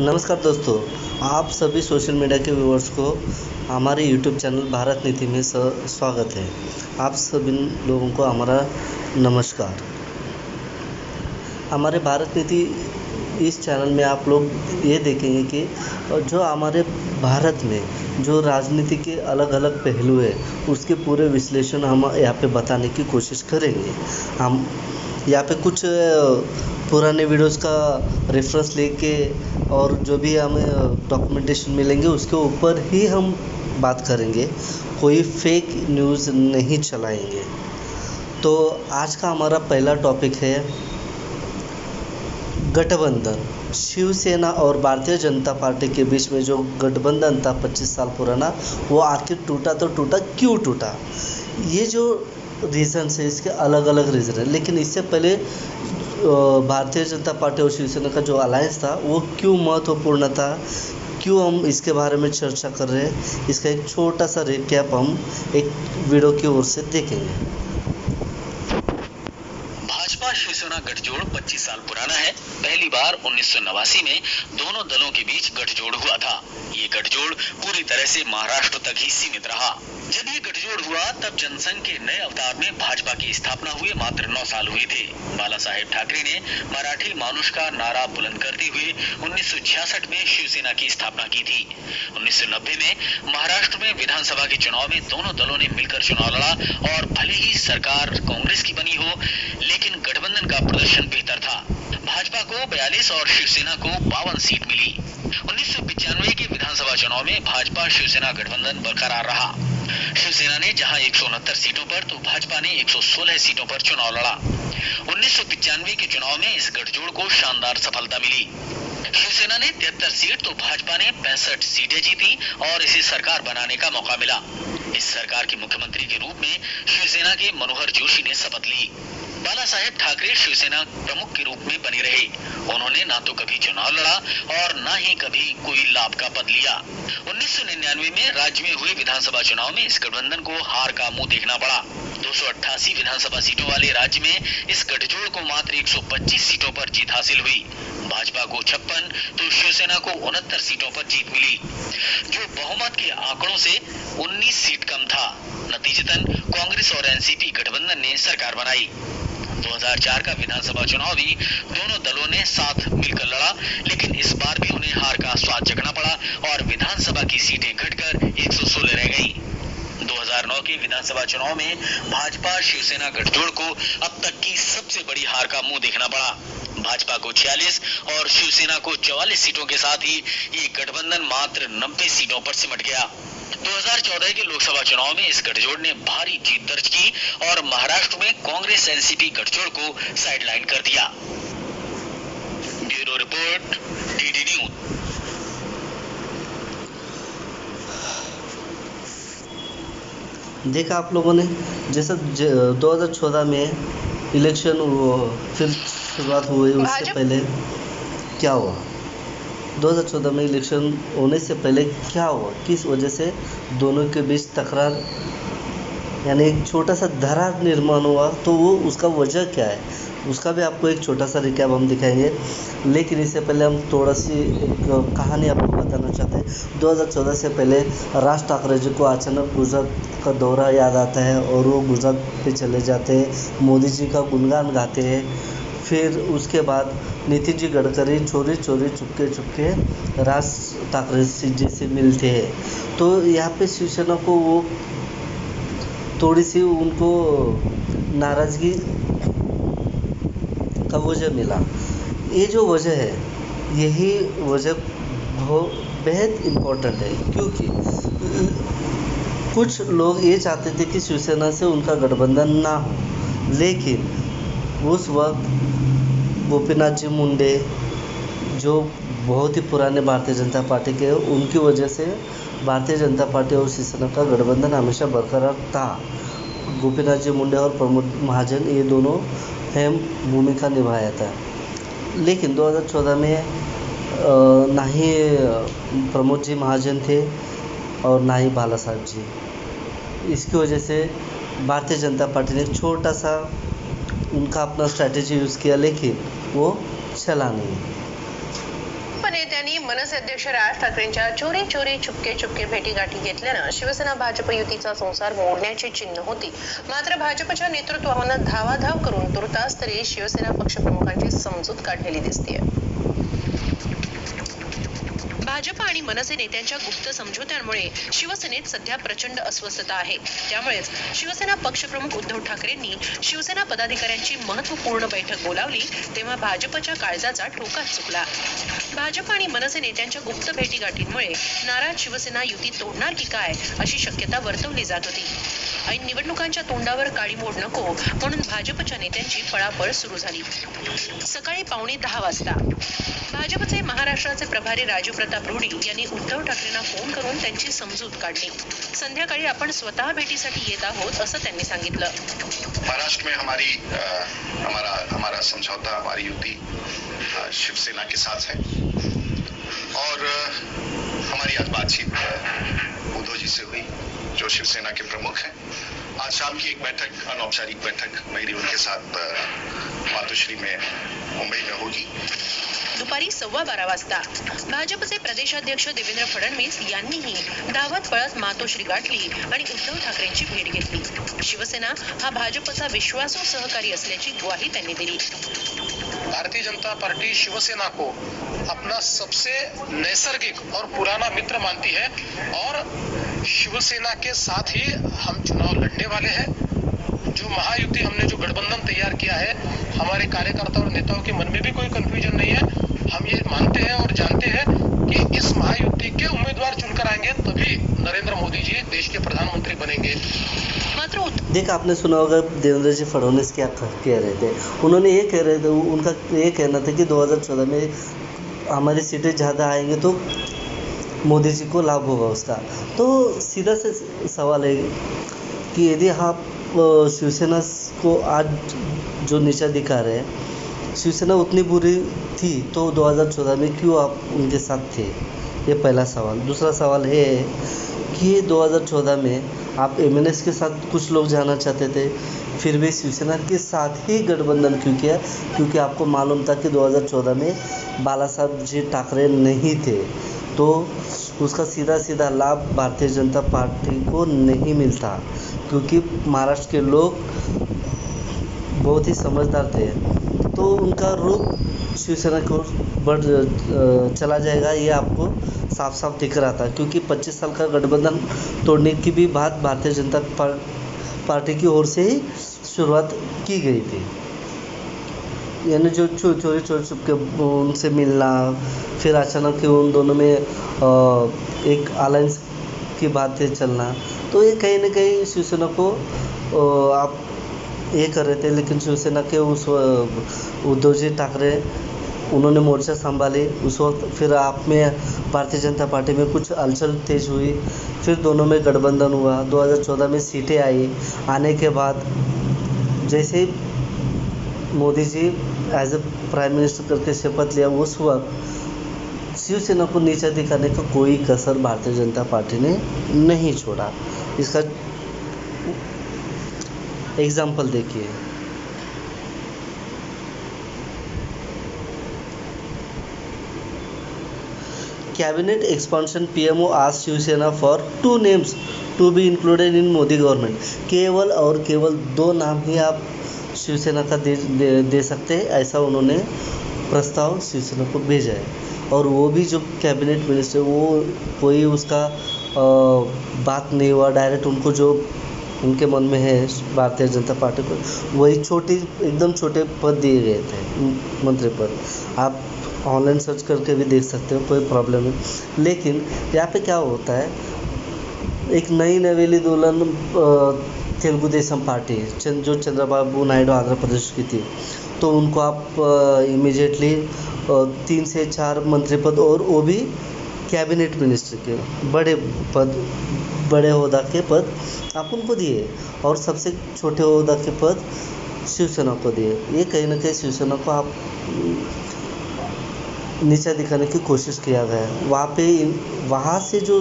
नमस्कार दोस्तों, आप सभी सोशल मीडिया के व्यूअर्स को हमारे यूट्यूब चैनल भारत नीति में स्वागत है। आप सभी लोगों को हमारा नमस्कार। हमारे भारत नीति इस चैनल में आप लोग ये देखेंगे कि जो हमारे भारत में जो राजनीति के अलग अलग पहलू है उसके पूरे विश्लेषण हम यहाँ पे बताने की कोशिश करेंगे। हम यहाँ पे कुछ पुराने वीडियोस का रेफरेंस लेके और जो भी हमें डॉक्यूमेंटेशन मिलेंगे उसके ऊपर ही हम बात करेंगे, कोई फेक न्यूज़ नहीं चलाएंगे। तो आज का हमारा पहला टॉपिक है गठबंधन। शिवसेना और भारतीय जनता पार्टी के बीच में जो गठबंधन था 25 साल पुराना, वो आखिर टूटा तो टूटा, क्यों टूटा? ये जो रीज़न्स है इसके अलग अलग रीज़न है, लेकिन इससे पहले भारतीय जनता पार्टी और शिवसेना का जो अलायंस था वो क्यों महत्वपूर्ण था, क्यों हम इसके बारे में चर्चा कर रहे हैं, इसका एक छोटा सा रिकैप हम एक वीडियो की ओर से देखेंगे। भाजपा शिवसेना गठजोड़ 25 साल पुराना है। पहली बार 1989 में दोनों दलों के बीच गठजोड़ हुआ था। ये गठजोड़ पूरी तरह से महाराष्ट्र तक ही सीमित रहा। जब ये गठजोड़ हुआ तब जनसंघ के नए अवतार में भाजपा की स्थापना हुए मात्र 9 साल हुए थे। बाला साहेब ठाकरे ने मराठी मानुष का नारा बुलंद करते हुए 1966 में शिवसेना की स्थापना की थी। 1990 में महाराष्ट्र में विधानसभा के चुनाव में दोनों दलों ने मिलकर चुनाव लड़ा और भले ही सरकार कांग्रेस की बनी हो, लेकिन गठबंधन का प्रदर्शन बेहतर था। भाजपा को 42 और शिवसेना को 52 सीट मिली। 1995 के विधानसभा चुनाव में भाजपा शिवसेना गठबंधन बरकरार रहा। शिवसेना ने जहां 169 सीटों पर तो भाजपा ने 116 सीटों पर चुनाव लड़ा। 1995 के चुनाव में इस गठजोड़ को शानदार सफलता मिली। शिवसेना ने 73 सीट तो भाजपा ने 65 सीटें जीती और इसे सरकार बनाने का मौका मिला। इस सरकार के मुख्यमंत्री के रूप में शिवसेना के मनोहर जोशी ने शपथ ली। बाला साहेब ठाकरे शिवसेना प्रमुख के रूप में बने रहे। उन्होंने ना तो कभी चुनाव लड़ा और ना ही कभी कोई लाभ का पद लिया। 1999 में राज्य में हुए विधानसभा चुनाव में इस गठबंधन को हार का मुंह देखना पड़ा। 288 विधानसभा सीटों वाले राज्य में इस गठजोड़ को मात्र 125 सीटों पर जीत हासिल हुई। भाजपा को 56 तो शिवसेना को 69 सीटों पर जीत मिली, जो बहुमत के आंकड़ों से 19 सीट कम था। नतीजतन कांग्रेस और एनसीपी गठबंधन ने सरकार बनाई। 2004 का विधानसभा चुनाव भी दोनों दलों ने साथ मिलकर लड़ा, लेकिन इस बार भी उन्हें हार का स्वाद चखना पड़ा और विधानसभा की सीटें घटकर 116 रह गई। 2009 के विधानसभा चुनाव में भाजपा शिवसेना गठजोड़ को अब तक की सबसे बड़ी हार का मुंह देखना पड़ा। भाजपा को 46 और शिवसेना को 44 सीटों के साथ ही ये गठबंधन मात्र 90 सीटों पर सिमट गया। 2014 के लोकसभा चुनाव में इस गठजोड़ ने भारी जीत दर्ज की और महाराष्ट्र में कांग्रेस एनसीपी गठजोड़ को साइडलाइन कर दिया। Bureau report, DD news. देखा आप लोगों ने, जैसे 2014 में इलेक्शन फिर शुरुआत हुई, उससे पहले क्या हुआ? 2014 में इलेक्शन होने से पहले क्या हुआ, किस वजह से दोनों के बीच तकरार यानी एक छोटा सा दरार निर्माण हुआ, तो वो उसका वजह क्या है उसका भी आपको एक छोटा सा रिकैप हम दिखाएंगे। लेकिन इससे पहले हम थोड़ा सी एक कहानी आपको बताना चाहते हैं। 2014 से पहले राज ठाकरे जी को अचानक गुजरात का दौरा याद आता है और वो गुजरात पे चले जाते हैं, मोदी जी का गुणगान गाते हैं। फिर उसके बाद नितिन जी गडकरी चोरी चुपके राज ठाकरे जी से मिलते हैं। तो यहाँ पे शिवसेना को वो थोड़ी सी उनको नाराज़गी का वजह मिला। ये जो वजह है, यही वजह बहुत बेहद इम्पोर्टेंट है, क्योंकि कुछ लोग ये चाहते थे कि शिवसेना से उनका गठबंधन ना हो, लेकिन उस वक्त गोपीनाथ जी मुंडे जो बहुत ही पुराने भारतीय जनता पार्टी के, उनकी वजह से भारतीय जनता पार्टी और शिवसेना का गठबंधन हमेशा बरकरार था। गोपीनाथ जी मुंडे और प्रमोद महाजन ये दोनों अहम भूमिका निभाया था। लेकिन 2014 में ना ही प्रमोद जी महाजन थे और ना ही बाला साहब जी। इसकी वजह से भारतीय जनता पार्टी ने छोटा सा उनका अपना स्ट्रैटेजी यूज़ किया, लेकिन वो चला नहीं। यांनी मनसे अध्यक्ष राज ठाकरेंच्या चोरी चोरी चुपके चुपके भेटीगाठी घेतल्यानं शिवसेना भाजप युतीचा संसार मोडण्याची चिन्ह होती. मात्र भाजपच्या नेतृत्वानं धावाधाव करून तुर्तास तरी शिवसेना पक्षप्रमुखांची समजूत काढलेली दिसतेय. भाजप आणि मनसे नेत्यांच्या गुप्त समझोत्यांमुळे शिवसेनेत सध्या प्रचंड अस्वस्थता आहे. त्यामुळेच शिवसेना पक्षप्रमुख उद्धव ठाकरेंनी शिवसेना पदाधिकाऱ्यांची महत्त्वपूर्ण बैठक बोलावली तेव्हा भाजपच्या काळजाचा ठोकाच चुकला. भाजप आणि मनसे नेत्यांच्या गुप्त भेटीगाठींमुळे नाराज शिवसेना युती तोडणार की काय अशी शक्यता वर्तवली जात होती. ऐन निवडणुकांच्या तोंडावर काळी मोड नको म्हणून भाजपच्या नेत्यांची पळापळ सुरू झाली. सकाळी 9:15 वाजता भाजपचे महाराष्ट्राचे प्रभारी राजीव प्रताप रुडी यांनी उद्धव ठाकरेंना फोन करून त्यांची समजूत काढली. संध्याकाळी आपण स्वतः भेटीसाठी येत आहोत असं त्यांनी सांगितलं. महाराष्ट्र में हमारा समझौता, हमारी युति शिवसेना के साथ है और हमारी आज बातचीत उद्धव जी से हुई जो शिवसेना के प्रमुख हैं. आज शाम की एक बैठक, अनौपचारिक बैठक मेरी उनके साथ मातोश्री में मुंबई में होगी. दुपारी 12:15 वाजता भाजपचे प्रदेशाध्यक्ष देवेंद्र फडणवीस यांनीही धावत पळत मातोश्री गाठली आणि उद्धव ठाकरेंची भेट घेतली. शिवसेना हा भाजपचा विश्वासू सहकारी असल्याची ग्वाही त्यांनी दिली. भारतीय जनता पार्टी शिवसेना को अपना सबसे नैसर्गिक और पुराना मित्र मानती है और शिवसेना के साथ ही हम चुनाव लड़ने वाले हैं. जो महायुति हमने जो गठबंधन तैयार किया है, हमारे कार्यकर्ता और नेताओं के मन में भी कोई कंफ्यूजन नहीं है. हम ये मानते हैं और जानते हैं कि इस महायुति के उम्मीदवार चुनकर आएंगे तभी नरेंद्र मोदी जी देश के प्रधानमंत्री बनेंगे. मात्र देख, आपने सुना होगा देवेंद्र जी फडणवीस क्या कह रहे थे. उन्होंने ये कह रहे थे, उनका ये कहना था कि 2014 में हमारी सीटें ज़्यादा आएंगे तो मोदी जी को लाभ होगा उसका. तो सीधा से सवाल है कि यदि आप शिवसेना को आज जो नीचा दिखा रहे हैं, शिवसेना उतनी बुरी थी तो 2014 में क्यों आप उनके साथ थे? ये पहला सवाल. दूसरा सवाल है कि 2014 में आप एमएनएस के साथ कुछ लोग जाना चाहते थे, फिर भी शिवसेना के साथ ही गठबंधन क्यों किया? क्योंकि आपको मालूम था कि 2014 में बाला साहब जी ठाकरे नहीं थे तो उसका सीधा लाभ भारतीय जनता पार्टी को नहीं मिलता, क्योंकि महाराष्ट्र के लोग बहुत ही समझदार थे. तो उनका रुख शिवसेना को बढ़ चला जाएगा, ये आपको साफ साफ दिख रहा था. क्योंकि 25 साल का गठबंधन तोड़ने की भी बात भारतीय जनता पार्टी की ओर से ही शुरुआत की गई थी. यानी जो चोरी छुप के उनसे मिलना, फिर अचानक उन दोनों में एक अलायंस की बातें चलना, तो ये कहीं ना कहीं शिवसेना को आप ये कर रहे थे. लेकिन शिवसेना के उस उद्धव जी ठाकरे उन्होंने मोर्चा संभाली उस वक्त. फिर आप में भारतीय जनता पार्टी में कुछ हलचल तेज हुई, फिर दोनों में गठबंधन हुआ. 2014 में सीटें आई. आने के बाद जैसे Modi ji as a prime minister करके शपथ लिया, उस वक्त शिवसेना को नीचा दिखाने का कोई कसर भारतीय जनता पार्टी ने नहीं छोड़ा. इसका एग्जाम्पल देखिए. Cabinet expansion, PMO asked Shiv Sena for 2 names to be included in Modi government. केवल और केवल 2 नाम ही आप शिवसेना का दे सकते हैं, ऐसा उन्होंने प्रस्ताव शिवसेना को भेजा है. और वो भी जो कैबिनेट मिनिस्टर, वो कोई उसका बात नहीं हुआ. डायरेक्ट उनको जो उनके मन में है भारतीय जनता पार्टी को, वही एकदम छोटे पद दिए गए थे, मंत्री पद. आप ऑनलाइन सर्च करके भी देख सकते हो, कोई प्रॉब्लम नहीं. लेकिन यहाँ पे क्या होता है, एक नई नवेली दुल्हन तेलुगु देशम पार्टी जो चंद्रबाबू नायडू आंध्र प्रदेश की थी, तो उनको आप इमीडिएटली 3 से 4 मंत्री पद, और वो भी कैबिनेट मिनिस्टर के बड़े ओहदा के पद आप उनको दिए, और सबसे छोटे ओहदा के पद शिवसेना को दिए. ये कहीं ना कहीं शिवसेना को आप नीचा दिखाने की कोशिश किया गया है. वहाँ से जो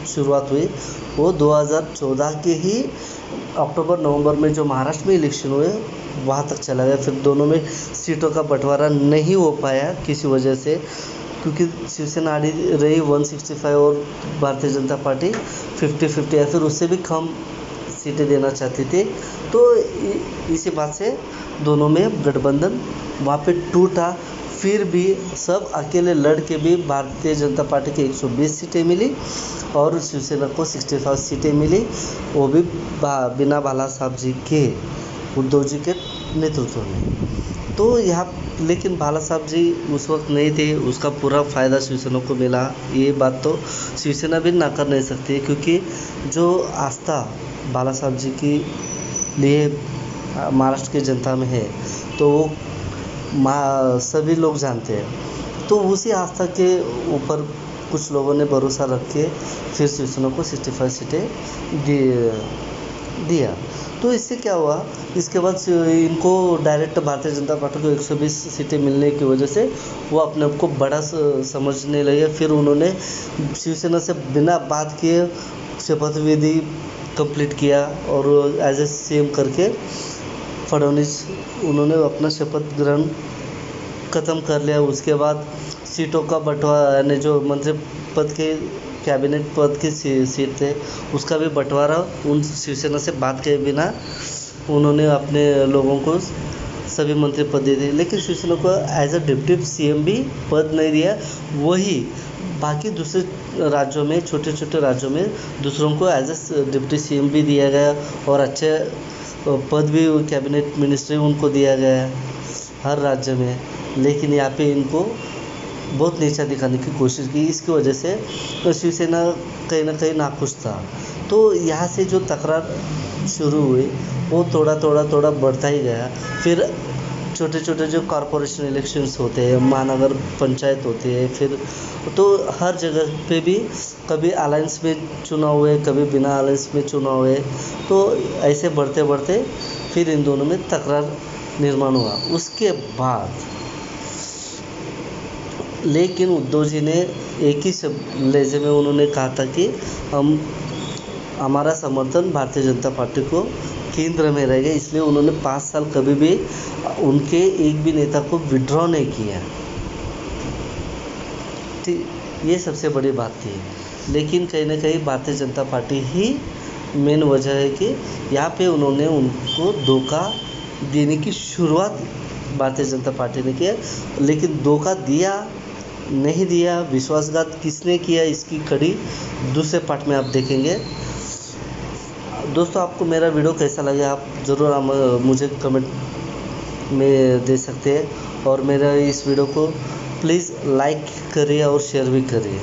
शुरुआत हुई वो 2014 के ही अक्टूबर-नवंबर में जो महाराष्ट्र में इलेक्शन हुए वहाँ तक चला गया. फिर दोनों में सीटों का बंटवारा नहीं हो पाया किसी वजह से. क्योंकि शिवसेना आड़ी रही 165 और भारतीय जनता पार्टी 50-50 या फिर उससे भी कम सीटें देना चाहती थी। तो इसी बात से दोनों में गठबंधन वहाँ पे टूटा। फिर भी सब अकेले लड़ के भी भारतीय जनता पार्टी के 120 सीटें मिली और शिवसेना को 65 सीटें मिली, वो भी बिना बाला साहब जी के, उद्धव जी के नेतृत्व में। तो यहाँ लेकिन बाला साहब जी उस वक्त नहीं थे, उसका पूरा फ़ायदा शिवसेना को मिला। ये बात तो शिवसेना भी नाकर नहीं सकती है, क्योंकि जो आस्था बाला साहब जी के लिए महाराष्ट्र की जनता में है तो वो सभी लोग जानते हैं। तो उसी आस्था के ऊपर कुछ लोगों ने भरोसा रख के फिर शिवसेना को 65 सीटें दिया। तो इससे क्या हुआ, इसके बाद इनको डायरेक्ट भारतीय जनता पार्टी को 120 सीटें मिलने की वजह से वो अपने आप को बड़ा समझने लगे। फिर उन्होंने शिवसेना से बिना बात किए शपथ विधि कंप्लीट किया और एज ए सीएम करके फडणवीस उन्होंने अपना शपथ ग्रहण ख़त्म कर लिया। उसके बाद सीटों का बंटवारा, यानी जो मंत्री पद के कैबिनेट पद की सीट थे उसका भी बंटवारा उन शिवसेना से बात किए बिना उन्होंने अपने लोगों को सभी मंत्री पद दे दिए। लेकिन शिवसेना को एज ए डिप्टी सीएम भी पद नहीं दिया। वही बाकी दूसरे राज्यों में, छोटे छोटे राज्यों में दूसरों को एज ए डिप्टी सीएम भी दिया गया और अच्छे पद भी, कैबिनेट मिनिस्ट्री उनको दिया गया है हर राज्य में। लेकिन यहाँ पे इनको बहुत नीचा दिखाने की कोशिश की। इसकी वजह से शिवसेना कहीं ना कहीं नाखुश था। तो यहाँ से जो तकरार शुरू हुई वो थोड़ा बढ़ता ही गया। फिर छोटे छोटे जो कॉरपोरेशन इलेक्शंस होते हैं, महानगर पंचायत होती है, फिर तो हर जगह पे भी कभी अलायंस में चुनाव हुए, कभी बिना अलायंस में चुनाव हुए। तो ऐसे बढ़ते बढ़ते फिर इन दोनों में तकरार निर्माण हुआ। उसके बाद लेकिन उद्धव जी ने एक ही लहजे में उन्होंने कहा था कि हमारा समर्थन भारतीय जनता पार्टी को केंद्र में रहेगा। इसलिए उन्होंने 5 साल कभी भी उनके एक भी नेता को विड्रॉ नहीं किया। ठीक, ये सबसे बड़ी बात थी। लेकिन कहीं ना कहीं भारतीय जनता पार्टी ही मेन वजह है कि यहाँ पे उन्होंने उनको धोखा देने की शुरुआत भारतीय जनता पार्टी ने किया। लेकिन धोखा दिया नहीं दिया, विश्वासघात किसने किया, इसकी कड़ी दूसरे पार्ट में आप देखेंगे। दोस्तों, आपको मेरा वीडियो कैसा लगे आप ज़रूर मुझे कमेंट में दे सकते हैं और मेरा इस वीडियो को प्लीज़ लाइक करिए और शेयर भी करिए।